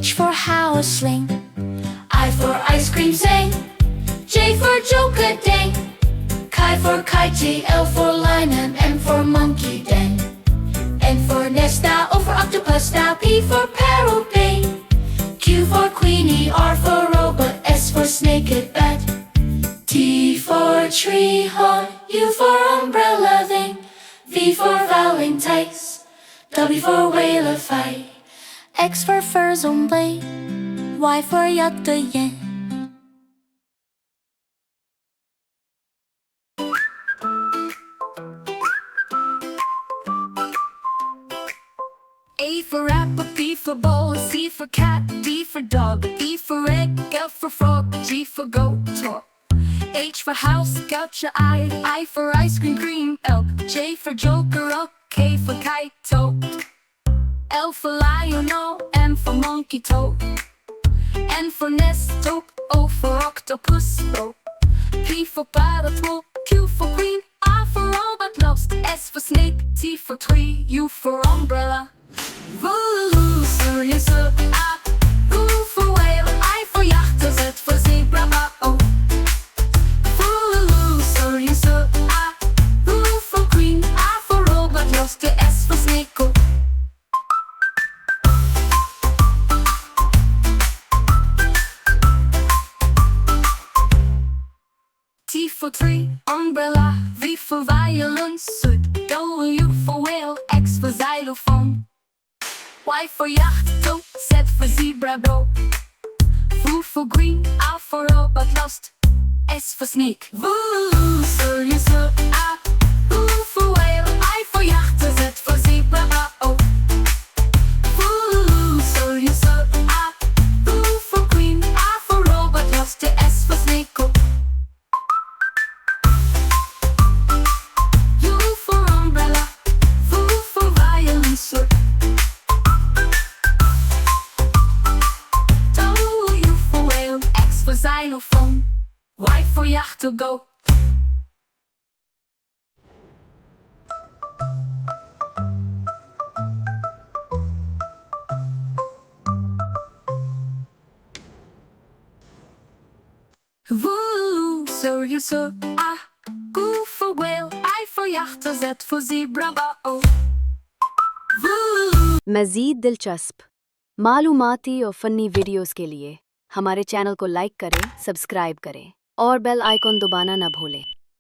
H for housling. I for ice cream sing. J for joker ding. K for kite, L for lion, and M for monkey den. N for nesta, O for octopus, now P for parrot bee. Q for queenie, R for robot, S for snake at bed. T for tree horn, U for umbrella thing. V for valentines, W for whale fight. X for fur zombie, Y for yatte yen. A for apple, B for ball, C for cat, D for dog, E for egg, F for frog, G for goat, talk. H for house, gotcha I for ice cream, L, J for joker, up, K for kite, toad. L for lion, O, M for monkey, toad. N for nest, toad, O for octopus, rope. P for parrot, wolf, Q for queen, R for robot, lost. S for snake, T for tree, U for umbrella. Loser, yes, A, U for whale, I for yacht, Z for zebra, O. Loser, yes, A, U for queen, R for robot, lost. S for snake, O. T for tree, umbrella, V for violin, suit, W for whale, X for xylophone. Y for yacht, toe, Z for zebra, bro. V for green, R for robot, lost. S for snake. Loser, yes, A, U for whale, I for yacht, Z for zebra, O. Loser, yes, A, U for queen, R for robot, lost. S for snake, O. U for umbrella, V for violin, suit. Xylophone, Y for yacht to go. Loser, yes, A, U for whale, I for yacht, Z for zebra, O. मज़ीद दिलचस्प मालूमाती और funny videos के लिए हमारे channel को like करें, subscribe करें और बेल आइकॉन दबाना न भूलें।